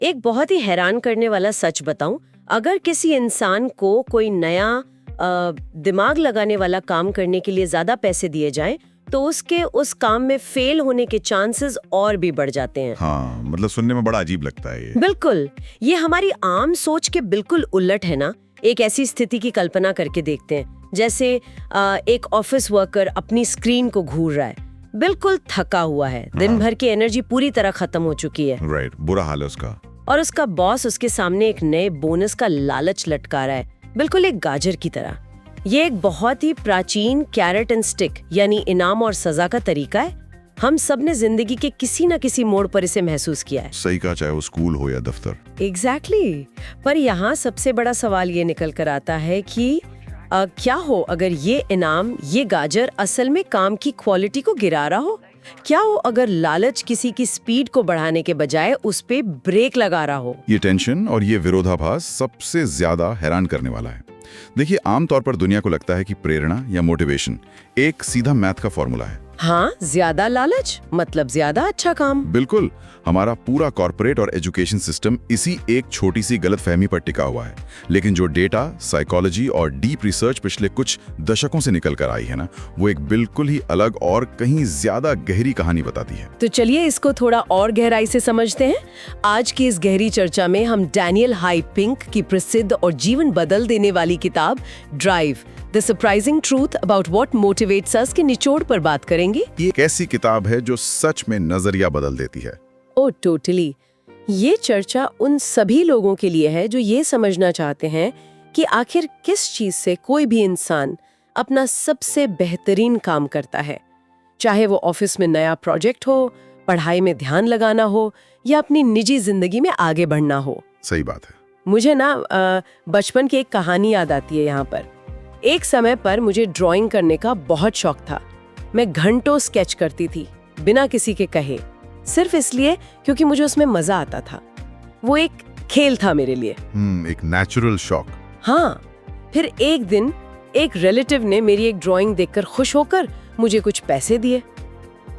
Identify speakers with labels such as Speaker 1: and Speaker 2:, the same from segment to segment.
Speaker 1: एक बहुत ही हैरान करने वाला सच बताऊं, अगर किसी इंसान को कोई नया दिमाग लगाने वाला काम करने के लिए ज्यादा पैसे दिए जाएं, तो उसके उस काम में फेल होने के चांसेस और भी बढ़ जाते हैं।
Speaker 2: हाँ, मतलब सुनने में बड़ा अजीब लगता है ये।
Speaker 1: बिल्कुल, ये हमारी आम सोच के बिल्कुल उलट है ना। एक ऐसी स्थिति की कल्पना करके देखते हैं, जैसे एक ऑफिस वर्कर अपनी स्क्रीन को घूर रहा है, बिल्कुल थका हुआ है, दिन भर की एनर्जी पूरी तरह खत्म हो चुकी है।
Speaker 2: राइट, बुरा हाल है उसका।
Speaker 1: और उसका बॉस उसके सामने एक नए बोनस का लालच लटका रहा है, बिल्कुल एक गाजर की तरह। ये एक बहुत ही प्राचीन कैरेट एंड स्टिक यानी इनाम और सजा का तरीका है। हम सब ने जिंदगी के किसी न किसी मोड़ पर इसे महसूस किया है।
Speaker 2: सही कहा, चाहे वो स्कूल हो या दफ्तर।
Speaker 1: एग्जैक्टली। पर यहाँ सबसे बड़ा सवाल ये निकल कर आता है कि क्या हो अगर ये इनाम, ये गाजर असल में काम की क्वालिटी को गिरा रहा हो? क्या हो अगर लालच किसी की स्पीड को बढ़ाने के बजाय उस पे ब्रेक लगा रहा हो?
Speaker 2: ये टेंशन और ये विरोधाभास सबसे ज्यादा हैरान करने वाला है। देखिए, आमतौर पर दुनिया को लगता है कि प्रेरणा या मोटिवेशन एक सीधा मैथ का फॉर्मूला है।
Speaker 1: हाँ, ज्यादा लालच मतलब ज्यादा अच्छा काम।
Speaker 2: बिल्कुल, हमारा पूरा कॉर्पोरेट और एजुकेशन सिस्टम इसी एक छोटी सी गलतफहमी पर टिका हुआ है। लेकिन जो डेटा, साइकोलॉजी और डीप रिसर्च पिछले कुछ दशकों से निकल कर आई है ना, वो एक बिल्कुल ही अलग और कहीं ज्यादा गहरी कहानी बताती है।
Speaker 1: तो चलिए इसको थोड़ा और गहराई से समझते हैं। आज की इस गहरी चर्चा में हम डैनियल हाई पिंक की प्रसिद्ध और जीवन बदल देने वाली किताब drive, the surprising truth about what motivates अस के निचोड़ पर बात करेंगे।
Speaker 2: ये एक ऐसी किताब है जो सच में नजरिया बदल देती है।
Speaker 1: ओह टोटली। ये चर्चा उन सभी लोगों के लिए है जो ये समझना चाहते हैं कि आखिर किस चीज से कोई भी इंसान अपना सबसे बेहतरीन काम करता है, चाहे वो ऑफिस में नया प्रोजेक्ट हो, पढ़ाई में ध्यान लगाना हो या अपनी निजी जिंदगी में आगे बढ़ना हो।
Speaker 2: सही बात है।
Speaker 1: मुझे ना बचपन की एक कहानी याद आती है यहाँ पर। एक समय पर मुझे ड्राइंग करने का बहुत शौक था। मैं घंटों स्केच करती थी बिना किसी के कहे, सिर्फ इसलिए क्योंकि मुझे उसमें मजा आता था। वो एक खेल था मेरे लिए।
Speaker 2: एक नेचुरल शौक।
Speaker 1: हाँ, फिर एक दिन एक रिलेटिव ने मेरी एक ड्राइंग देखकर खुश होकर मुझे कुछ पैसे दिए।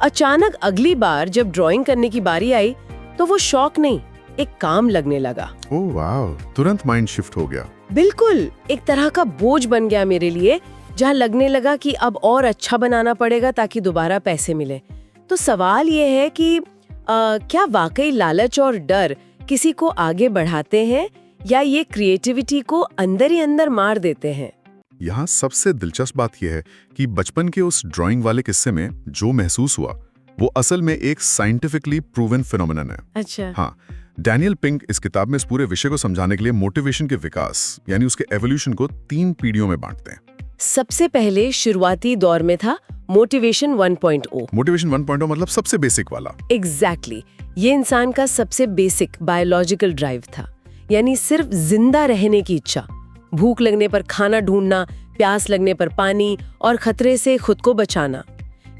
Speaker 1: अचानक अगली बार जब ड्राइंग करने की बारी आई तो वो शौक नहीं, एक काम लगने लगा।
Speaker 2: ओह वाह, तुरंत माइंड शिफ्ट हो गया।
Speaker 1: बिल्कुल, एक तरह का बोझ बन गया मेरे लिए, जहाँ लगने लगा कि अब और अच्छा बनाना पड़ेगा ताकि दोबारा पैसे मिले। तो सवाल ये है कि क्या वाकई लालच और डर किसी को आगे बढ़ाते हैं या ये क्रिएटिविटी को अंदर ही अंदर मार देते हैं?
Speaker 2: यहाँ सबसे दिलचस्प बात यह है कि बचपन के उस ड्राइंग वाले किस्से में जो महसूस हुआ वो असल में एक साइंटिफिकली प्रूवन फिनोमेनन है।
Speaker 1: अच्छा।
Speaker 2: हाँ, डैनियल पिंक इस किताब में इस पूरे विषय को समझाने के लिए मोटिवेशन के विकास यानी उसके एवोल्यूशन को 3 पीढ़ियों में बांटते हैं।
Speaker 1: सबसे पहले शुरुआती दौर में था मोटिवेशन 1.0।
Speaker 2: मोटिवेशन 1.0 मतलब सबसे बेसिक वाला।
Speaker 1: एग्जैक्टली। ये इंसान का सबसे बेसिक बायोलॉजिकल ड्राइव था, यानी सिर्फ जिंदा रहने की इच्छा। भूख लगने पर खाना ढूंढना, प्यास लगने पर पानी और खतरे से खुद को बचाना।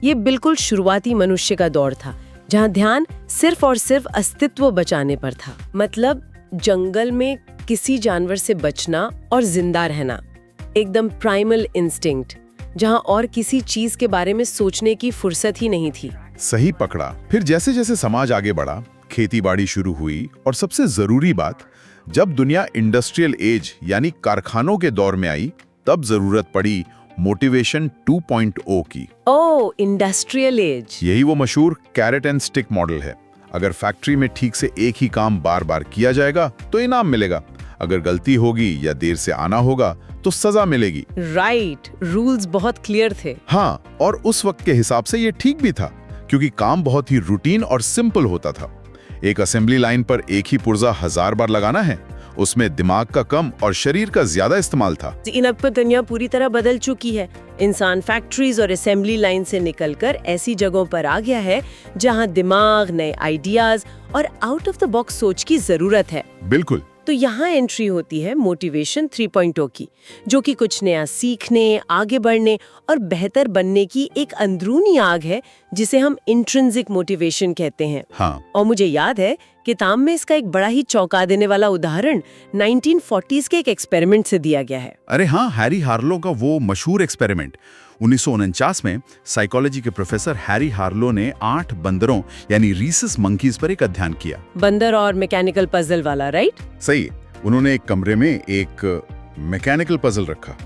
Speaker 1: ये बिल्कुल शुरुआती मनुष्य का दौर था, जहाँ ध्यान सिर्फ और सिर्फ अस्तित्व बचाने पर था। मतलब जंगल में किसी जानवर से बचना और जिंदा रहना, एकदम प्राइमल इंस्टिंक्ट, जहाँ और किसी चीज के बारे में सोचने की फुर्सत ही नहीं थी।
Speaker 2: सही पकड़ा। फिर जैसे जैसे समाज आगे बढ़ा, खेती बाड़ी शुरू हुई और सबसे जरूरी बात, जब दुनिया इंडस्ट्रियल एज यानी कारखानों के दौर में आई, तब जरूरत पड़ी मोटिवेशन 2.0 की।
Speaker 1: ओह, इंडस्ट्रियल एज।
Speaker 2: यही वो मशहूर कैरेट एंड स्टिक मॉडल है। अगर फैक्ट्री में ठीक से एक ही काम बार बार किया जाएगा तो इनाम मिलेगा, अगर गलती होगी या देर से आना होगा तो सजा मिलेगी।
Speaker 1: राइट, रूल्स बहुत क्लियर थे।
Speaker 2: हाँ, और उस वक्त के हिसाब से ये ठीक भी था, क्योंकि काम बहुत ही रूटीन और सिंपल होता था। एक असेंबली लाइन पर एक ही पुर्जा 1000 बार लगाना है, उसमें दिमाग का कम और शरीर का ज्यादा इस्तेमाल था।
Speaker 1: अब तो दुनिया पूरी तरह बदल चुकी है। इंसान फैक्ट्रीज और असेंबली लाइन से निकलकर ऐसी जगहों पर आ गया है जहां दिमाग, नए आइडियाज और आउट ऑफ द बॉक्स सोच की जरूरत है।
Speaker 2: बिल्कुल।
Speaker 1: तो यहाँ एंट्री होती है मोटिवेशन 3.0 की, जो कि कुछ नया सीखने, आगे बढ़ने और बेहतर बनने की एक अंदरूनी आग है, जिसे हम इंट्रिंसिक मोटिवेशन कहते हैं।
Speaker 2: हाँ।
Speaker 1: और मुझे याद है किताब में इसका एक बड़ा ही चौंका देने वाला उदाहरण 1940s के एक एक्सपेरिमेंट से दिया गया है।
Speaker 2: अरे हाँ, हैरी हार्लो का वो मशहूर एक्सपेरिमेंट। 1949 में साइकोलॉजी के प्रोफेसर हैरी हार्लो ने 8 बंदरों यानी रीसस मंकीज पर एक अध्ययन किया।
Speaker 1: बंदर और मैकेनिकल पजल वाला, राइट?
Speaker 2: सही। उन्होंने एक कमरे में एक मैकेनिकल पजल रखा।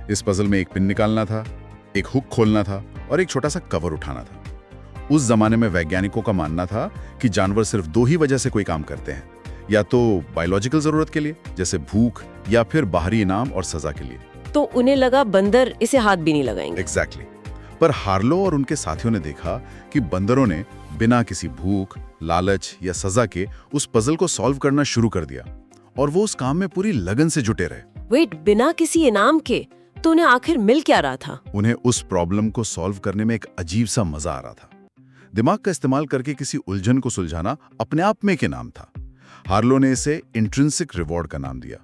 Speaker 2: इस पजल में एक पिन निकालना था, एक हुक खोलना था और एक छोटा सा कवर उठाना था। उस जमाने में वैज्ञानिकों का मानना था कि जानवर सिर्फ 2 ही वजह से कोई काम करते हैं, या तो बायोलॉजिकल जरूरत के लिए जैसे भूख, या फिर बाहरी इनाम और सजा के लिए।
Speaker 1: तो उन्हें लगा बंदर इसे हाथ भी नहीं लगाएंगे।
Speaker 2: एग्जैक्टली। पर हार्लो और उनके साथियों ने देखा कि बंदरों ने बिना किसी भूख, लालच या सजा के उस पजल को सॉल्व करना शुरू कर दिया और वो उस काम में पूरी लगन से जुटे रहे।
Speaker 1: वेट, बिना किसी इनाम के? तो उन्हें आखिर मिल क्या रहा था?
Speaker 2: उन्हें उस प्रॉब्लम को सॉल्व करने में एक अजीब सा मजा आ रहा था। दिमाग का इस्तेमाल करके किसी उलझन को सुलझाना अपने आप में एक इनाम था। हार्लो ने इसे इंट्रिंसिक रिवॉर्ड का नाम दिया।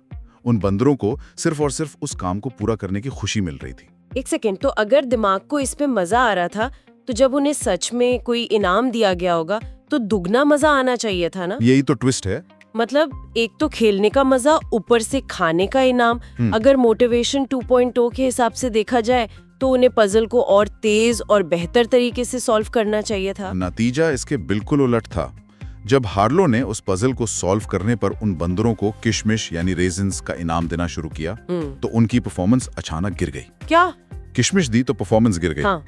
Speaker 2: उन बंदरों को सिर्फ और सिर्फ उस काम को पूरा करने की खुशी मिल रही थी।
Speaker 1: एक सेकेंड, तो अगर दिमाग को इसमें मजा आ रहा था तो जब उन्हें सच में कोई इनाम दिया गया होगा तो दुगना मजा आना चाहिए था ना?
Speaker 2: यही तो ट्विस्ट है।
Speaker 1: मतलब एक तो खेलने का मजा, ऊपर से खाने का इनाम। अगर मोटिवेशन 2.0 के हिसाब से देखा जाए तो उन्हें पजल को और तेज और बेहतर तरीके से सॉल्व करना चाहिए था।
Speaker 2: नतीजा इसके बिल्कुल उलट था। जब हार्लो ने उस पजल को सॉल्व करने पर उन बंदरों को किशमिश यानी रेजिन्स का इनाम देना शुरू किया तो उनकी परफॉर्मेंस अचानक गिर गई।
Speaker 1: क्या?
Speaker 2: किशमिश दी तो परफॉर्मेंस गिर गई।
Speaker 1: हाँ।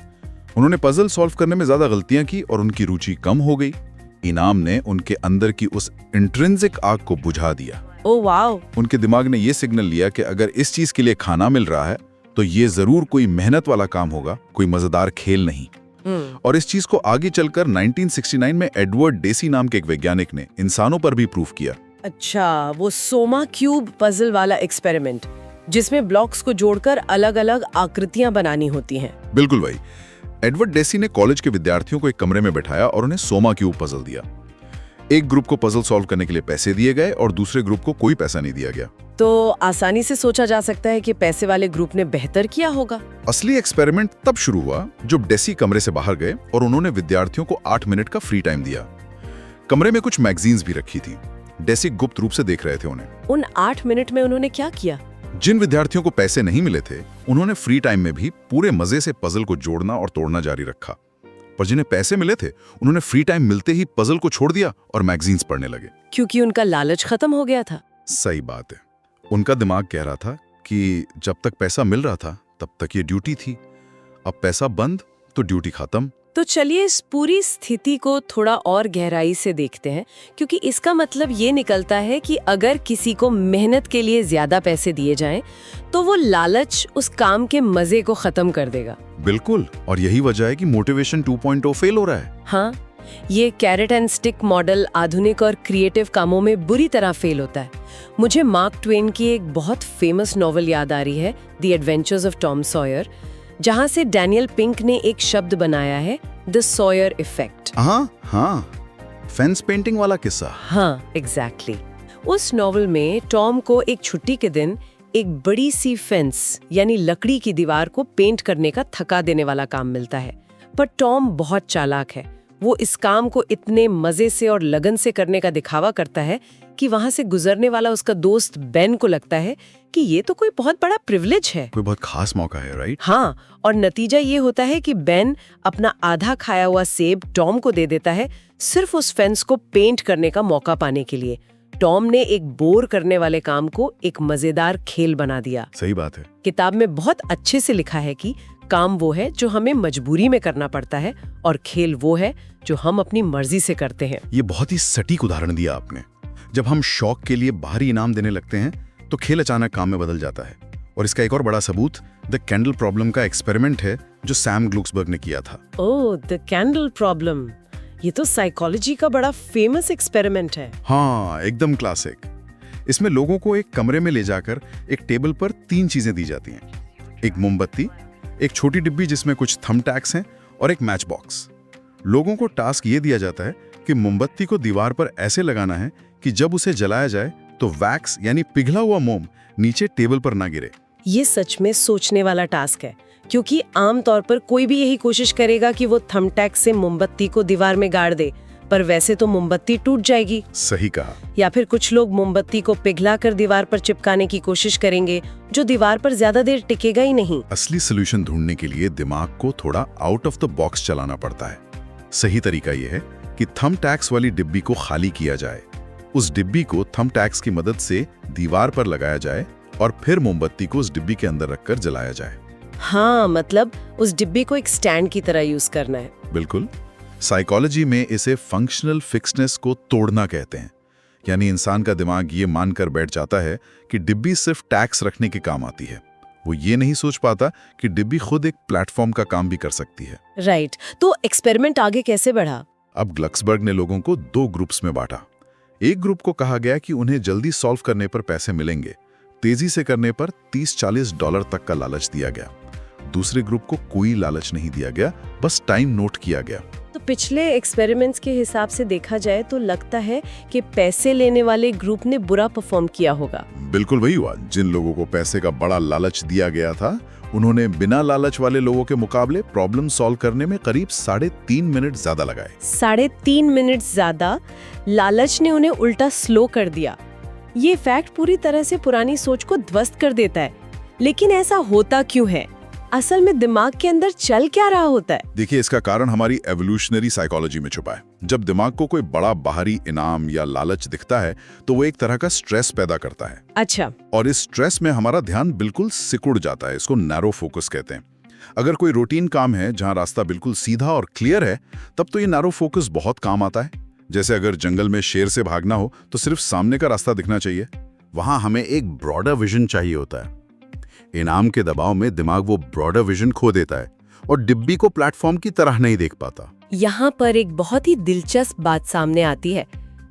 Speaker 2: उन्होंने पजल सॉल्व करने में ज्यादा गलतियां की और उनकी रुचि कम हो गई। इनाम ने उनके अंदर की उस इंट्रिंसिक आग को बुझा दिया।
Speaker 1: Oh wow!
Speaker 2: उनके दिमाग ने यह सिग्नल लिया कि अगर इस चीज के लिए खाना मिल रहा है तो ये जरूर कोई मेहनत वाला काम होगा, कोई मजेदार खेल नहीं। और इस चीज को आगे चलकर 1969 में एडवर्ड डेसी नाम के एक वैज्ञानिक ने इंसानों पर भी प्रूफ किया।
Speaker 1: अच्छा, वो सोमा क्यूब पजल वाला एक्सपेरिमेंट जिसमें ब्लॉक्स को जोड़कर अलग-अलग आकृतियां बनानी होती हैं।
Speaker 2: बिल्कुल भाई। एडवर्ड डेसी ने कॉलेज के विद्यार्थियों को एक कमरे में बैठाया और उन्हें सोमा क्यूब पजल दिया। एक ग्रुप को पजल सॉल्व करने के लिए पैसे दिए गए और दूसरे ग्रुप को कोई पैसा नहीं दिया गया।
Speaker 1: तो आसानी से सोचा जा सकता है कि पैसे वाले ग्रुप ने बेहतर किया होगा।
Speaker 2: असली एक्सपेरिमेंट तब शुरू हुआ जब डेसी कमरे से बाहर गए और उन्होंने विद्यार्थियों को 8 मिनट का फ्री टाइम दिया। कमरे में कुछ मैगजीन्स भी रखी थी। डेसी गुप्त रूप से देख रहे थे उन्हें।
Speaker 1: उन 8 मिनट में उन्होंने क्या किया?
Speaker 2: जिन विद्यार्थियों को पैसे नहीं मिले थे उन्होंने फ्री टाइम में भी पूरे मजे से पजल को जोड़ना और तोड़ना जारी रखा। पर जिन्हें पैसे मिले थे उन्होंने फ्री टाइम मिलते ही पजल को छोड़ दिया और मैगजीन्स पढ़ने लगे।
Speaker 1: क्योंकि उनका लालच खत्म हो गया था।
Speaker 2: सही बात है। उनका दिमाग कह रहा था कि जब तक पैसा मिल रहा था तब तक ये ड्यूटी थी, अब पैसा बंद तो ड्यूटी खत्म।
Speaker 1: तो चलिए इस पूरी स्थिति को थोड़ा और गहराई से देखते हैं, क्योंकि इसका मतलब ये निकलता है कि अगर किसी को मेहनत के लिए ज्यादा पैसे दिए जाएं, तो वो लालच उस काम के मजे को खत्म कर देगा।
Speaker 2: बिल्कुल, और यही वजह है कि मोटिवेशन 2.0 फेल हो रहा है।
Speaker 1: हाँ, ये कैरेट एंड स्टिक मॉडल आधुनिक और क्रिएटिव कामों में बुरी तरह फेल होता है। मुझे मार्क ट्वेन की एक बहुत फेमस नॉवल याद आ रही है, the adventures of Tom Sawyer, जहां से डैनियल पिंक ने एक शब्द बनाया है, द सॉयर इफेक्ट।
Speaker 2: हाँ, फेंस पेंटिंग वाला किस्सा।
Speaker 1: हाँ, एग्जैक्टली। उस नॉवल में टॉम को एक छुट्टी के दिन एक बड़ी सी फेंस यानी लकड़ी की दीवार को पेंट करने का थका देने वाला काम मिलता है। पर टॉम बहुत चालाक है। वो इस काम को इतने मजे से और लगन से करने का दिखावा करता है कि वहां से गुजरने वाला उसका दोस्त बेन को लगता है कि ये तो कोई बहुत बड़ा प्रिविलेज है,
Speaker 2: कोई बहुत खास मौका है, राइट?
Speaker 1: हाँ, और नतीजा ये होता है कि बेन अपना आधा खाया हुआ सेब टॉम को दे देता है, सिर्फ उस फेंस को पेंट करने का मौका पाने के लिए। टॉम ने एक बोर करने वाले काम को एक मजेदार खेल बना दिया।
Speaker 2: सही बात है।
Speaker 1: किताब में बहुत अच्छे से लिखा है कि काम वो है जो हमें मजबूरी में करना पड़ता है और खेल वो है जो हम अपनी मर्जी से करते हैं।
Speaker 2: ये बहुत ही सटीक उदाहरण दिया आपने। जब हम शौक के लिए बाहरी इनाम देने लगते हैं तो खेल अचानक काम में बदल जाता है। और इसका एक और बड़ा सबूत द कैंडल प्रॉब्लम का एक्सपेरिमेंट है जो सैम ग्लुक्सबर्ग ने किया था।
Speaker 1: ओह, द कैंडल प्रॉब्लम, ये तो साइकोलॉजी का बड़ा फेमस एक्सपेरिमेंट है।
Speaker 2: हाँ, एकदम क्लासिक। इसमें लोगों को एक कमरे में ले जाकर एक टेबल पर 3 चीजें दी जाती हैं, एक मोमबत्ती, एक छोटी डिब्बी जिसमें कुछ थंबटैक्स हैं और एक मैच बॉक्स। लोगों को टास्क ये दिया जाता है कि मोमबत्ती को दीवार पर ऐसे लगाना है कि जब उसे जलाया जाए तो वैक्स यानी पिघला हुआ मोम नीचे टेबल पर ना गिरे।
Speaker 1: ये सच में सोचने वाला टास्क है, क्योंकि आमतौर पर कोई भी यही कोशिश करेगा कि वो थंबटैक से मोमबत्ती को दीवार में गाड़ दे, पर वैसे तो मोमबत्ती टूट जाएगी।
Speaker 2: सही कहा।
Speaker 1: या फिर कुछ लोग मोमबत्ती को पिघलाकर दीवार पर चिपकाने की कोशिश करेंगे, जो दीवार पर ज्यादा देर टिकेगा ही नहीं।
Speaker 2: असली सोल्यूशन ढूंढने के लिए दिमाग को थोड़ा आउट ऑफ द बॉक्स चलाना पड़ता है। सही तरीका यह है कि थंबटैक्स वाली डिब्बी को खाली किया जाए, उस डिब्बी को थंबटैक्स की मदद से दीवार पर लगाया जाए और फिर मोमबत्ती को उस डिब्बी के अंदर रखकर जलाया जाए।
Speaker 1: हाँ, मतलब उस डिब्बी को एक स्टैंड की तरह यूज करना है।
Speaker 2: बिल्कुल। साइकोलॉजी में इसे फंक्शनल फिक्सनेस को तोड़ना कहते हैं। यानी इंसान का दिमाग ये मानकर बैठ जाता है कि डिब्बी सिर्फ टैक्स रखने के काम आती है। वो ये नहीं सोच पाता कि डिब्बी खुद एक प्लेटफॉर्म का काम भी कर सकती है।
Speaker 1: राइट। तो एक्सपेरिमेंट आगे कैसे बढ़ा?
Speaker 2: अब ग्लक्सबर्ग ने लोगों को 2 ग्रुप्स में बांटा। एक ग्रुप को कहा गया कि उन्हें जल्दी सॉल्व करने पर पैसे मिलेंगे, तेजी से करने पर $30-40 तक का लालच दिया गया। दूसरे ग्रुप को कोई लालच नहीं दिया गया, बस टाइम नोट किया गया।
Speaker 1: तो पिछले एक्सपेरिमेंट्स के हिसाब से देखा जाए तो लगता है कि पैसे लेने वाले ग्रुप ने बुरा परफॉर्म किया होगा।
Speaker 2: बिल्कुल वही हुआ। जिन लोगों को पैसे का बड़ा लालच दिया गया था, उन्होंने बिना लालच वाले लोगों के मुकाबले प्रॉब्लम सॉल्व करने में करीब 3.5 मिनट ज्यादा लगाए।
Speaker 1: 3.5 मिनट ज्यादा? लालच ने उन्हें उल्टा स्लो कर दिया। ये फैक्ट पूरी तरह से पुरानी सोच को ध्वस्त कर देता है। लेकिन ऐसा होता क्यों है? असल में दिमाग के अंदर चल क्या रहा होता है?
Speaker 2: देखिए, इसका कारण हमारी एवोल्यूशनरी साइकोलॉजी में छुपा है। जब दिमाग को कोई बड़ा बाहरी इनाम या लालच दिखता है तो वो एक तरह का स्ट्रेस पैदा करता है।
Speaker 1: अच्छा।
Speaker 2: और इस स्ट्रेस में हमारा ध्यान बिल्कुल सिकुड़ जाता है। इसको नैरो फोकस कहते हैं। अगर कोई रूटीन काम है जहां रास्ता बिल्कुल सीधा और क्लियर है, तब तो ये नैरो फोकस बहुत काम आता है। जैसे अगर जंगल में शेर से भागना हो तो सिर्फ सामने का रास्ता दिखना चाहिए। वहां हमें एक ब्रॉडर विजन चाहिए होता है। इनाम के दबाव में दिमाग वो ब्रॉडर विजन खो देता है और डिब्बी को प्लेटफॉर्म की तरह नहीं देख पाता।
Speaker 1: यहाँ पर एक बहुत ही दिलचस्प बात सामने आती है।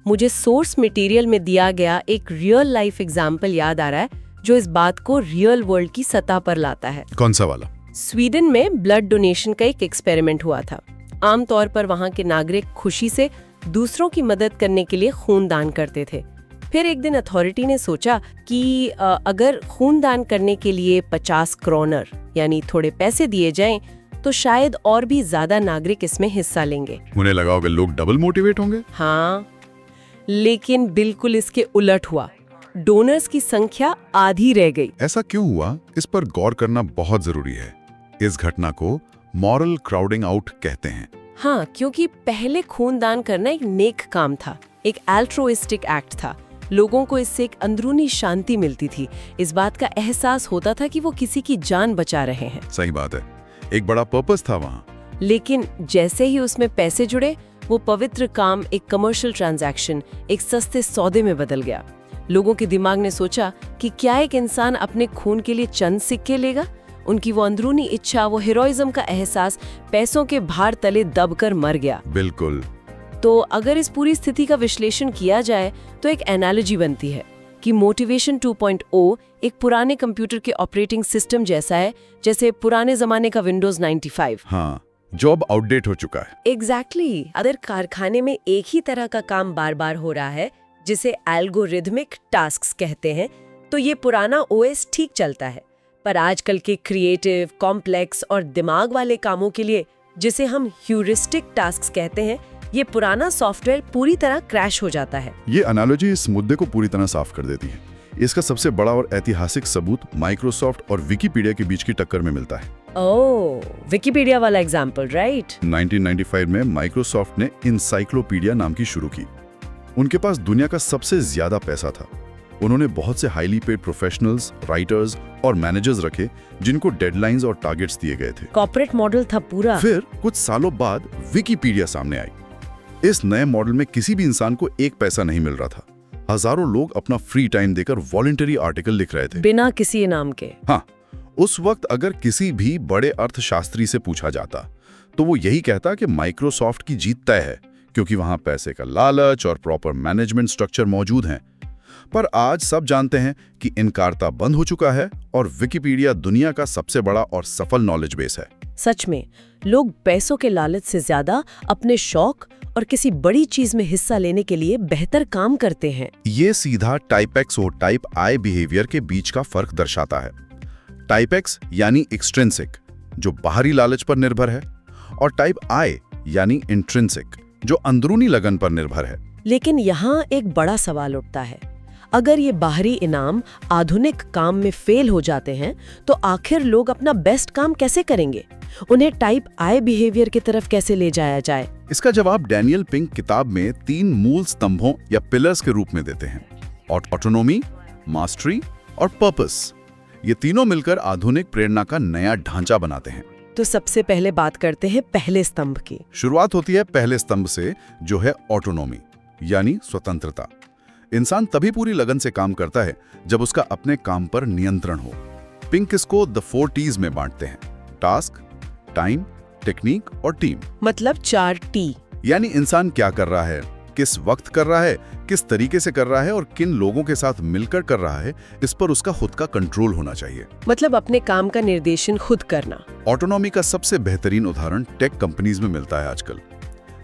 Speaker 1: मुझे सोर्स मटेरियल में दिया गया एक रियल लाइफ एग्जाम्पल याद आ रहा है, जो इस बात को रियल वर्ल्ड की सतह पर लाता है।
Speaker 2: कौन सा वाला?
Speaker 1: स्वीडन में ब्लड डोनेशन का एक एक्सपेरिमेंट हुआ था। आमतौर पर वहाँ के नागरिक खुशी से दूसरों की मदद करने के लिए खून दान करते थे। फिर एक दिन अथॉरिटी ने सोचा कि अगर खून दान करने के लिए 50 क्रोनर यानी थोड़े पैसे दिए जाएं, तो शायद और भी ज्यादा नागरिक इसमें हिस्सा लेंगे।
Speaker 2: उन्हें लगा होगा लोग डबल मोटिवेट होंगे।
Speaker 1: हाँ, लेकिन बिल्कुल इसके उलट हुआ। डोनर्स की संख्या आधी रह गई।
Speaker 2: ऐसा क्यों हुआ, इस पर गौर करना बहुत जरूरी है। इस घटना को मॉरल क्राउडिंग आउट कहते हैं।
Speaker 1: हाँ, क्योंकि पहले खून दान करना एक नेक काम था, एक एल्ट्रोइस्टिक एक्ट था। लोगों को इससे एक अंदरूनी शांति मिलती थी। इस बात का एहसास होता था कि वो किसी की जान बचा रहे हैं।
Speaker 2: सही बात है, एक बड़ा पर्पस था वहाँ।
Speaker 1: लेकिन जैसे ही उसमें पैसे जुड़े, वो पवित्र काम एक कमर्शियल ट्रांजैक्शन, एक सस्ते सौदे में बदल गया। लोगों के दिमाग ने सोचा कि क्या एक इंसान अपने खून के लिए चंद सिक्के लेगा? उनकी वो अंदरूनी इच्छा, वो हीरोइज्म का एहसास पैसों के भार तले दबकर मर गया।
Speaker 2: बिल्कुल।
Speaker 1: तो अगर इस पूरी स्थिति का विश्लेषण किया जाए तो एक एनालॉजी बनती है कि मोटिवेशन 2.0 एक पुराने कंप्यूटर के ऑपरेटिंग सिस्टम जैसा है, जैसे पुराने जमाने का विंडोज 95।
Speaker 2: हाँ, जो अब आउटडेट हो चुका है।
Speaker 1: एग्जैक्टली। अगर कारखाने में एक ही तरह का काम बार बार हो रहा है, जिसे एल्गोरिथमिक टास्क्स कहते हैं, तो ये पुराना ओएस ठीक चलता है। पर आजकल के क्रिएटिव, कॉम्प्लेक्स और दिमाग वाले कामों के लिए, जिसे हम ह्यूरिस्टिक टास्क्स कहते हैं, ये पुराना सॉफ्टवेयर पूरी तरह क्रैश हो जाता है।
Speaker 2: ये एनालॉजी इस मुद्दे को पूरी तरह साफ कर देती है। इसका सबसे बड़ा और ऐतिहासिक सबूत माइक्रोसॉफ्ट और विकिपीडिया के बीच की टक्कर में मिलता है।
Speaker 1: ओह, विकिपीडिया वाला एग्जाम्पल, राइट।
Speaker 2: 1995 में माइक्रोसॉफ्ट ने इनसाइक्लोपीडिया नाम की शुरू की। उनके पास दुनिया का सबसे ज्यादा पैसा था। उन्होंने बहुत से हाईली पेड प्रोफेशनल्स, राइटर्स और मैनेजर्स रखे, जिनको डेडलाइंस और टारगेट्स दिए गए थे।
Speaker 1: कॉर्पोरेट मॉडल था पूरा।
Speaker 2: फिर कुछ सालों बाद विकिपीडिया सामने आई। इस नए मॉडल में किसी भी इंसान को एक पैसा नहीं मिल रहा था। हजारों लोग अपना फ्री टाइम देकर वॉलंटरी आर्टिकल लिख रहे थे,
Speaker 1: बिना किसी इनाम के।
Speaker 2: हाँ, उस वक्त अगर किसी भी बड़े अर्थशास्त्री से पूछा जाता तो वो यही कहता कि माइक्रोसॉफ्ट की जीत तय है, क्योंकि वहां पैसे का लालच और प्रॉपर मैनेजमेंट स्ट्रक्चर मौजूद हैं। पर आज सब जानते हैं कि इनकारता बंद हो चुका है और विकिपीडिया दुनिया का सबसे बड़ा और सफल नॉलेज बेस है।
Speaker 1: सच में, लोग पैसों के लालच से ज्यादा अपने शौक और किसी बड़ी चीज में हिस्सा लेने के लिए बेहतर काम करते हैं।
Speaker 2: ये सीधा टाइप एक्स और टाइप आई बिहेवियर के बीच का फर्क दर्शाता है। टाइप एक्स यानी एक्सट्रिंसिक, जो बाहरी लालच पर निर्भर है, और टाइप आई यानी इंट्रिंसिक, जो अंदरूनी लगन पर निर्भर है।
Speaker 1: लेकिन यहाँ एक बड़ा सवाल उठता है, अगर ये बाहरी इनाम आधुनिक काम में फेल हो जाते हैं तो आखिर लोग अपना बेस्ट काम कैसे करेंगे? उन्हें टाइप आई बिहेवियर की तरफ कैसे ले जाया जाए?
Speaker 2: इसका जवाब डैनियल पिंक किताब में 3 मूल स्तंभों या पिलर्स के रूप में देते हैं: ऑटोनॉमी, मास्टरी और पर्पस। ये तीनों मिलकर आधुनिक प्रेरणा का नया ढांचा बनाते हैं।
Speaker 1: तो सबसे पहले बात करते हैं पहले स्तंभ की।
Speaker 2: शुरुआत होती है पहले स्तंभ से, जो है ऑटोनॉमी, यानी स्वतंत्रता। इंसान तभी पूरी लगन से काम करता है जब उसका अपने काम पर नियंत्रण हो। पिंक इसको द 4 T's में बांटते हैं: टास्क, टाइम, टेक्निक और टीम।
Speaker 1: मतलब 4 T।
Speaker 2: यानी इंसान क्या कर रहा है, किस वक्त कर रहा है, किस तरीके से कर रहा है और किन लोगों के साथ मिलकर कर रहा है, इस पर उसका खुद का कंट्रोल होना चाहिए।
Speaker 1: मतलब अपने काम का निर्देशन खुद करना।
Speaker 2: ऑटोनॉमी का सबसे बेहतरीन उदाहरण टेक कंपनीज में मिलता है आजकल।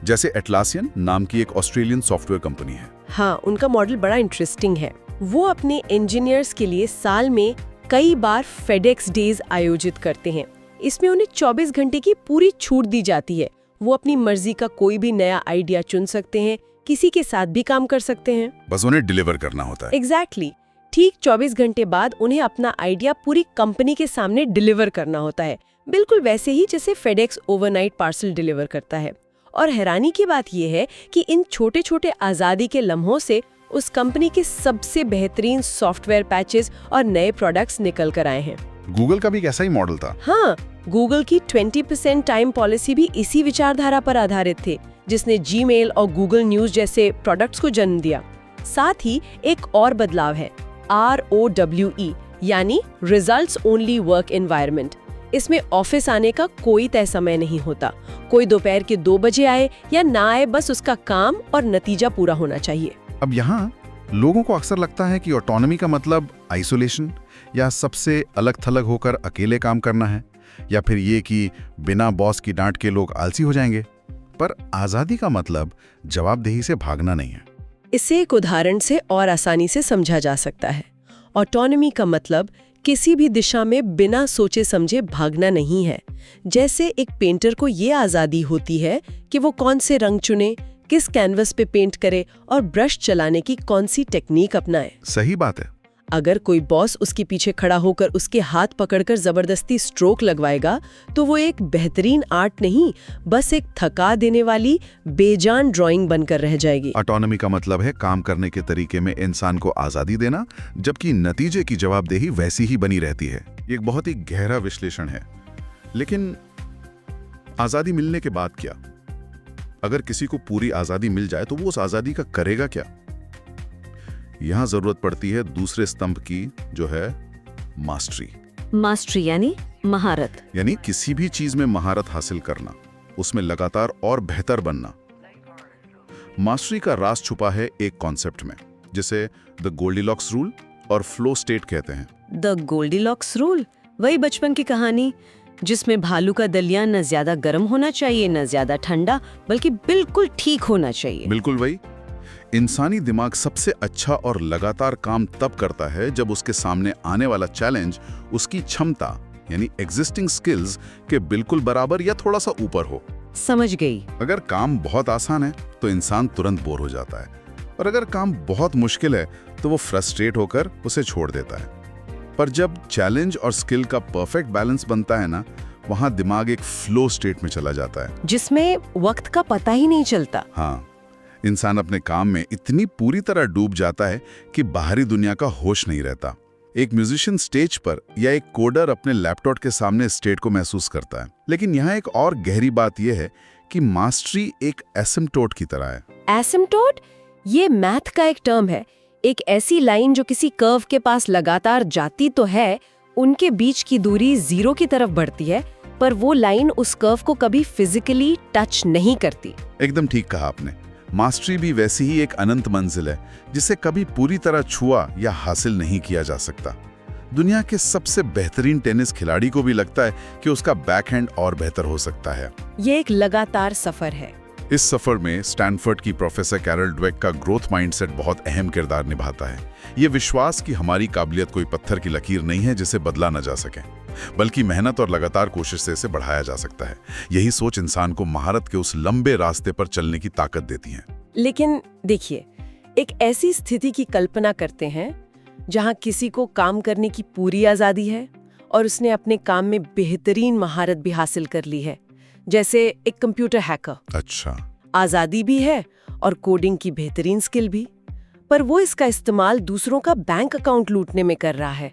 Speaker 2: जैसे एटलासियन नाम की एक ऑस्ट्रेलियन सॉफ्टवेयर कंपनी है।
Speaker 1: हाँ, उनका मॉडल बड़ा इंटरेस्टिंग है। वो अपने इंजीनियर्स के लिए साल में कई बार फेडेक्स डेज आयोजित करते हैं। इसमें उन्हें 24 घंटे की पूरी छूट दी जाती है। वो अपनी मर्जी का कोई भी नया आइडिया चुन सकते हैं, किसी के साथ भी काम कर सकते हैं,
Speaker 2: बस उन्हें डिलीवर करना होता है।
Speaker 1: एग्जैक्टली। ठीक 24 घंटे बाद उन्हें अपना आइडिया पूरी कंपनी के सामने डिलीवर करना होता है, बिल्कुल वैसे ही जैसे फेडेक्स ओवरनाइट पार्सल डिलीवर करता है। और हैरानी की बात यह है कि इन छोटे छोटे आज़ादी के लम्हों से उस कंपनी के सबसे बेहतरीन सॉफ्टवेयर पैचेस और नए प्रोडक्ट्स निकल कर आए हैं।
Speaker 2: गूगल का भी एक ऐसा ही मॉडल था।
Speaker 1: हाँ, गूगल की 20% टाइम पॉलिसी भी इसी विचारधारा पर आधारित थे, जिसने जीमेल और गूगल न्यूज़ जैसे प्रोडक्ट्स को जन्म दिया। साथ ही एक और बदलाव है, ROWE, यानी रिजल्ट्स ओनली वर्क एनवायरनमेंट। इसमें ऑफिस आने का कोई तय समय नहीं होता। कोई दोपहर के 2 बजे आए या ना आए, बस उसका काम और नतीजा पूरा होना चाहिए।
Speaker 2: अब यहाँ लोगों को अक्सर लगता है कि ऑटोनॉमी का मतलब आइसोलेशन या सबसे अलग थलग होकर अकेले काम करना है, या फिर ये कि बिना बॉस की डांट के लोग आलसी हो जाएंगे। पर आज़ादी का मतलब जवाबदेही से भागना नहीं है।
Speaker 1: इसे एक उदाहरण से और आसानी से समझा जा सकता है। ऑटोनॉमी का मतलब किसी भी दिशा में बिना सोचे समझे भागना नहीं है। जैसे एक पेंटर को ये आज़ादी होती है कि वो कौन से रंग चुने, किस कैनवस पे पेंट करे और ब्रश चलाने की कौन सी टेक्निक अपनाए।
Speaker 2: सही बात है।
Speaker 1: अगर कोई बॉस उसके पीछे खड़ा होकर उसके हाथ पकड़कर जबरदस्ती स्ट्रोक लगवाएगा तो वो एक बेहतरीन आर्ट नहीं, बस एक थका देने वाली बेजान ड्राइंग बनकर रह जाएगी।
Speaker 2: ऑटोनॉमी का मतलब है काम करने के तरीके में इंसान को आज़ादी देना, जबकि नतीजे की जवाबदेही वैसी ही बनी रहती है। ये एक बहुत ही गहरा विश्लेषण है। लेकिन आज़ादी मिलने के बाद क्या? अगर किसी को पूरी आज़ादी मिल जाए तो वो उस आज़ादी का करेगा क्या? यहां जरूरत पड़ती है दूसरे स्तंभ की, जो है मास्टरी।
Speaker 3: मास्टरी यानी महारत।
Speaker 2: यानी किसी भी चीज में महारत हासिल करना, उसमें लगातार और बेहतर बनना। मास्टरी का राज छुपा है एक कॉन्सेप्ट में, जिसे द गोल्डीलॉक्स रूल और फ्लो स्टेट कहते हैं।
Speaker 3: द गोल्डीलॉक्स रूल, वही बचपन की कहानी जिसमें भालू का दलिया न ज्यादा गर्म होना चाहिए न ज्यादा ठंडा, बल्कि बिल्कुल ठीक होना चाहिए।
Speaker 2: बिल्कुल वही। इंसानी दिमाग सबसे अच्छा और लगातार काम तब करता है जब उसके सामने आने वाला चैलेंज उसकी क्षमता यानी एग्जिस्टिंग स्किल्स के बिल्कुल बराबर या थोड़ा सा ऊपर हो।
Speaker 3: समझ गई।
Speaker 2: अगर काम बहुत आसान है तो इंसान तुरंत बोर हो जाता है, और अगर काम बहुत मुश्किल है तो वो फ्रस्ट्रेट होकर उसे छोड़ देता है। पर जब चैलेंज और स्किल का परफेक्ट बैलेंस बनता है ना, वहां दिमाग एक फ्लो स्टेट में चला जाता है,
Speaker 3: जिसमें वक्त का पता ही नहीं चलता।
Speaker 2: हाँ, इंसान अपने काम में इतनी पूरी तरह डूब जाता है कि बाहरी दुनिया का होश नहीं रहता। एक म्यूजिशियन स्टेज पर या एक कोडर अपने लैपटॉप के सामने स्टेट को महसूस करता है। लेकिन यहाँ एक और गहरी बात यह है कि मास्टरी एक एसिम्प्टोट की तरह है।
Speaker 1: एसिम्प्टोट? ये मैथ का एक टर्म है। एक ऐसी लाइन जो किसी कर्व के पास लगातार जाती तो है, उनके बीच की दूरी 0 की तरफ बढ़ती है, पर वो लाइन उस कर्व को कभी फिजिकली टच नहीं करती।
Speaker 2: एकदम ठीक कहा आपने। मास्टरी भी वैसी ही एक अनंत मंजिल है, जिसे कभी पूरी तरह छुआ या हासिल नहीं किया जा सकता। दुनिया के सबसे बेहतरीन टेनिस खिलाड़ी को भी लगता है कि उसका बैकहैंड और बेहतर हो सकता है।
Speaker 1: ये एक लगातार सफर है।
Speaker 2: इस सफर में स्टैनफोर्ड की प्रोफेसर कैरल ड्वेक का ग्रोथ माइंडसेट बहुत अहम किरदार निभाता है। ये विश्वास कि हमारी काबिलियत कोई पत्थर की लकीर नहीं है जिसे बदला न जा सके, बल्कि मेहनत और लगातार कोशिश से इसे बढ़ाया जा सकता है। यही सोच इंसान को महारत के उस लंबे रास्ते पर चलने की ताकत देती है।
Speaker 1: लेकिन देखिए, एक ऐसी स्थिति की कल्पना करते हैं जहां किसी को काम करने की पूरी आजादी है और उसने अपने काम में बेहतरीन महारत भी हासिल कर ली है, जैसे एक कंप्यूटर हैकर।
Speaker 2: अच्छा।
Speaker 1: आजादी भी है और कोडिंग की बेहतरीन स्किल भी, पर वो इसका इस्तेमाल दूसरों का बैंक अकाउंट लूटने में कर रहा है।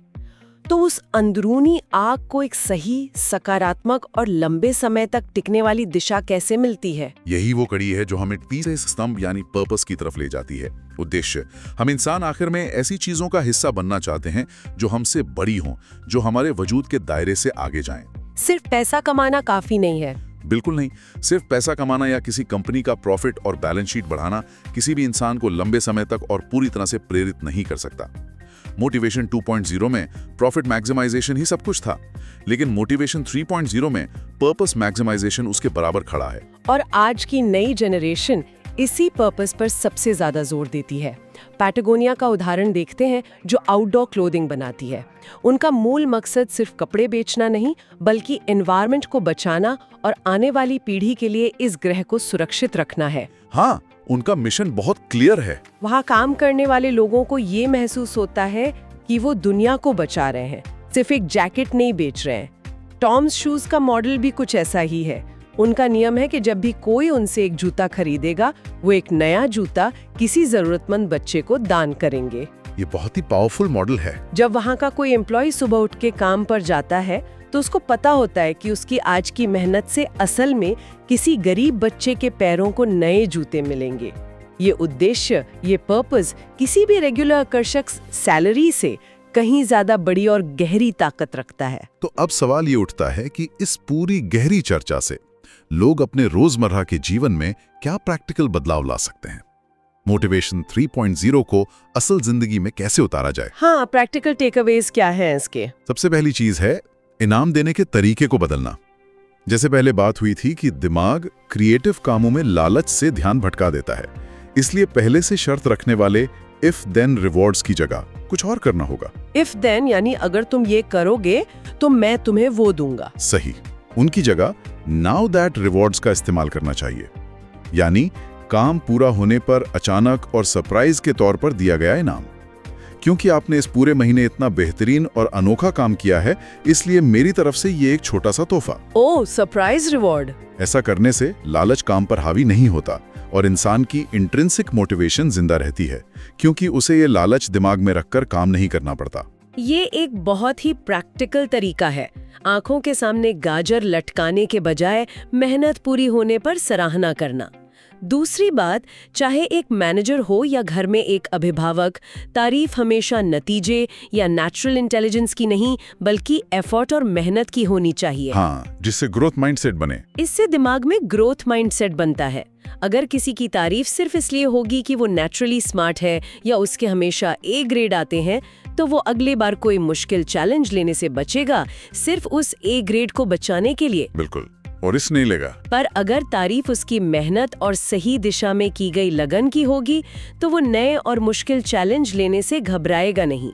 Speaker 1: तो उस अंदरूनी आग को एक सही, सकारात्मक और लंबे समय तक टिकने वाली दिशा कैसे मिलती है?
Speaker 2: यही वो कड़ी है जो हमें तीसरे स्तंभ यानी पर्पस की तरफ ले जाती है। उद्देश्य। हम इंसान आखिर में ऐसी चीजों का हिस्सा बनना चाहते हैं जो हमसे बड़ी हों, जो हमारे वजूद के दायरे से आगे जाएं।
Speaker 1: सिर्फ पैसा कमाना काफी नहीं है।
Speaker 2: बिल्कुल नहीं। सिर्फ पैसा कमाना या किसी कंपनी का प्रॉफिट और बैलेंस शीट बढ़ाना किसी भी इंसान को लंबे समय तक और पूरी तरह से प्रेरित नहीं कर सकता। मोटिवेशन 2.0 में प्रॉफिट मैक्सिमाइजेशन ही सब कुछ था, लेकिन मोटिवेशन 3.0 में पर्पस मैक्सिमाइजेशन उसके बराबर खड़ा है।
Speaker 1: और आज की नई जनरेशन इसी पर्पस पर सबसे ज्यादा जोर देती है। पैटागोनिया का उदाहरण देखते हैं, जो आउटडोर क्लोथिंग बनाती है। उनका मूल मकसद सिर्फ कपड़े बेचना नहीं, बल्कि एनवायरनमेंट को बचाना और आने वाली पीढ़ी के लिए इस ग्रह को सुरक्षित रखना है।
Speaker 2: हाँ, उनका मिशन बहुत क्लियर है।
Speaker 1: वहाँ काम करने वाले लोगों को ये महसूस होता है कि वो दुनिया को बचा रहे हैं, सिर्फ एक जैकेट नहीं बेच रहे हैं। टॉम्स शूज का मॉडल भी कुछ ऐसा ही है। उनका नियम है कि जब भी कोई उनसे एक जूता खरीदेगा, वो एक नया जूता किसी जरूरतमंद बच्चे को दान करेंगे।
Speaker 2: ये बहुत ही पावरफुल मॉडल है।
Speaker 1: जब वहाँ का कोई एम्प्लॉय सुबह उठ के काम पर जाता है तो उसको पता होता है कि उसकी आज की मेहनत से असल में किसी गरीब बच्चे के पैरों को नए जूते मिलेंगे। ये उद्देश्य, ये पर्पस किसी भी रेगुलर आकर्षक सैलरी से कहीं ज्यादा बड़ी और गहरी ताकत रखता है।
Speaker 2: तो अब सवाल ये उठता है कि इस पूरी गहरी चर्चा से लोग अपने रोजमर्रा के जीवन में क्या प्रैक्टिकल बदलाव ला सकते हैं? मोटिवेशन 3.0 को असल जिंदगी में कैसे उतारा जाए?
Speaker 1: हाँ, प्रैक्टिकल टेकअवेज क्या है इसके?
Speaker 2: सबसे पहली चीज है इनाम देने के तरीके को बदलना। जैसे पहले बात हुई थी कि दिमाग क्रिएटिव कामों में लालच से ध्यान भटका देता है, इसलिए पहले से शर्त रखने वाले इफ देन रिवॉर्ड्स की जगह कुछ और करना होगा।
Speaker 1: इफ देन यानी अगर तुम ये करोगे तो मैं तुम्हें वो दूंगा।
Speaker 2: सही। उनकी जगह नाउ दैट रिवॉर्ड्स का इस्तेमाल करना चाहिए, यानी काम पूरा होने पर अचानक और सरप्राइज के तौर पर दिया गया इनाम। क्योंकि आपने इस पूरे महीने इतना बेहतरीन और अनोखा काम किया है, इसलिए मेरी तरफ से ये एक छोटा सा तोहफा।
Speaker 1: ओह, सरप्राइज रिवॉर्ड।
Speaker 2: ऐसा करने से लालच काम पर हावी नहीं होता और इंसान की इंट्रिंसिक मोटिवेशन जिंदा रहती है, क्योंकि उसे ये लालच दिमाग में रखकर काम नहीं करना पड़ता।
Speaker 1: ये एक बहुत ही प्रैक्टिकल तरीका है। आंखों के सामने गाजर लटकाने के बजाय मेहनत पूरी होने पर सराहना करना। दूसरी बात, चाहे एक मैनेजर हो या घर में एक अभिभावक, तारीफ हमेशा नतीजे या नेचुरल इंटेलिजेंस की नहीं, बल्कि एफर्ट और मेहनत की होनी चाहिए।
Speaker 2: हाँ, जिससे ग्रोथ माइंडसेट बने।
Speaker 1: इससे दिमाग में ग्रोथ माइंडसेट बनता है। अगर किसी की तारीफ सिर्फ इसलिए होगी कि वो नेचुरली स्मार्ट है या उसके हमेशा ए ग्रेड आते हैं, तो वो अगली बार कोई मुश्किल चैलेंज लेने से बचेगा, सिर्फ उस ए ग्रेड को बचाने के लिए।
Speaker 2: बिल्कुल, और रिस्क नहीं लेगा।
Speaker 1: पर अगर तारीफ उसकी मेहनत और सही दिशा में की गई लगन की होगी, तो वो नए और मुश्किल चैलेंज लेने से घबराएगा नहीं।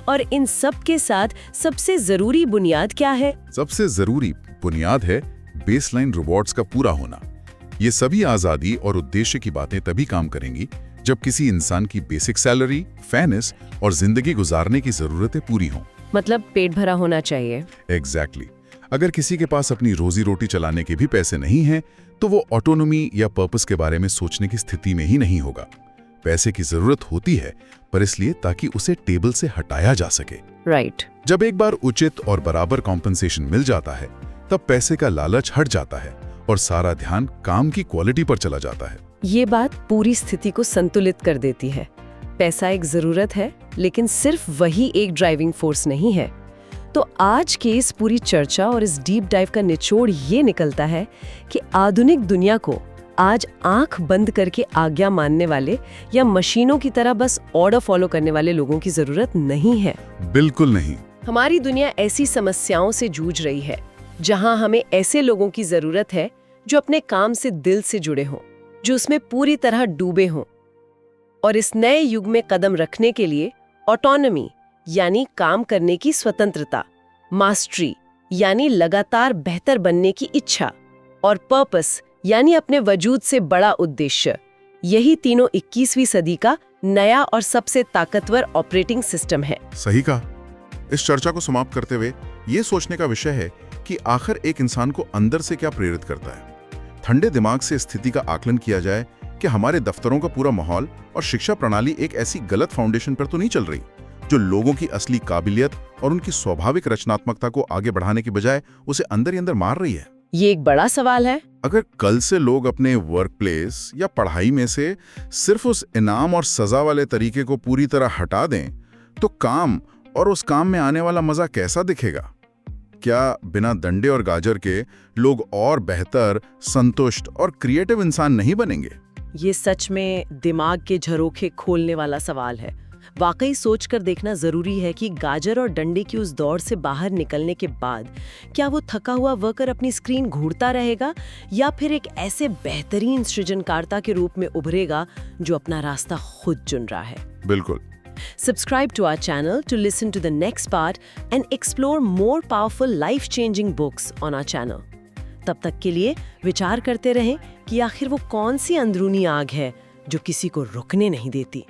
Speaker 1: और इन सब के साथ सबसे जरूरी बुनियाद क्या है?
Speaker 2: सबसे जरूरी बुनियाद है बेसलाइन रिवॉर्ड्स का पूरा होना। ये सभी आजादी और उद्देश्य की बातें तभी काम करेंगी जब किसी इंसान की बेसिक सैलरी, फेयरनेस और जिंदगी गुजारने की जरूरतें पूरी हों।
Speaker 1: मतलब पेट भरा होना चाहिए।
Speaker 2: एग्जैक्टली। अगर किसी के पास अपनी रोजी रोटी चलाने के भी पैसे नहीं हैं, तो वो ऑटोनॉमी या पर्पस के बारे में सोचने की स्थिति में ही नहीं होगा। पैसे की जरूरत होती है, पर इसलिए ताकि उसे टेबल से हटाया जा सके।
Speaker 1: राइट।
Speaker 2: जब एक बार उचित और बराबर कॉम्पनसेशन मिल जाता है, तब पैसे का लालच हट जाता है और सारा ध्यान काम की क्वालिटी पर चला जाता है।
Speaker 1: ये बात पूरी स्थिति को संतुलित कर देती है। पैसा एक जरूरत है, लेकिन सिर्फ वही एक ड्राइविंग फोर्स नहीं है। तो आज की इस पूरी चर्चा और इस डीप डाइव का निचोड़ ये निकलता है कि आधुनिक दुनिया को आज आंख बंद करके आज्ञा मानने वाले या मशीनों की तरह बस ऑर्डर फॉलो करने वाले लोगों की जरूरत नहीं है।
Speaker 2: बिल्कुल नहीं।
Speaker 1: हमारी दुनिया ऐसी समस्याओं से जूझ रही है जहां हमें ऐसे लोगों की जरूरत है जो अपने काम से दिल से जुड़े हों, जो उसमें पूरी तरह डूबे हों। और इस नए युग में कदम रखने के लिए ऑटोनॉमी यानी काम करने की स्वतंत्रता, मास्टरी यानी लगातार बेहतर बनने की इच्छा, और पर्पस यानी अपने वजूद से बड़ा उद्देश्य, यही तीनों 21वीं सदी का नया और सबसे ताकतवर ऑपरेटिंग सिस्टम है।
Speaker 4: सही कहा। इस चर्चा को समाप्त करते हुए ये सोचने का विषय है कि आखिर एक इंसान को अंदर से क्या प्रेरित करता है। ठंडे दिमाग से स्थिति का आकलन किया जाए कि हमारे दफ्तरों का पूरा माहौल और शिक्षा प्रणाली एक ऐसी गलत फाउंडेशन पर तो नहीं चल रही जो लोगों की असली काबिलियत और उनकी स्वाभाविक रचनात्मकता को आगे बढ़ाने की बजाय उसे अंदर ही अंदर मार रही है।
Speaker 1: ये एक बड़ा सवाल है।
Speaker 4: अगर कल से लोग अपने वर्क प्लेस या पढ़ाई में से सिर्फ उस इनाम और सजा वाले तरीके को पूरी तरह हटा दें, तो काम और उस काम में आने वाला मजा कैसा दिखेगा? क्या बिना डंडे और गाजर के लोग और बेहतर, संतुष्ट और क्रिएटिव इंसान नहीं बनेंगे?
Speaker 3: ये सच में दिमाग के झरोखे खोलने वाला सवाल है। वाकई सोचकर देखना जरूरी है कि गाजर और डंडे की उस दौड़ से बाहर निकलने के बाद क्या वो थका हुआ वर्कर अपनी स्क्रीन घूरता रहेगा या फिर एक ऐसे बेहतरीन सृजनकारिता के रूप में उभरेगा जो अपना रास्ता खुद चुन रहा है।
Speaker 4: बिल्कुल।
Speaker 3: Subscribe to our channel to listen to the next part and explore more powerful life-changing books on our channel. तब तक के लिए विचार करते रहें कि आखिर वो कौन सी अंदरूनी आग है जो किसी को रुकने नहीं देती।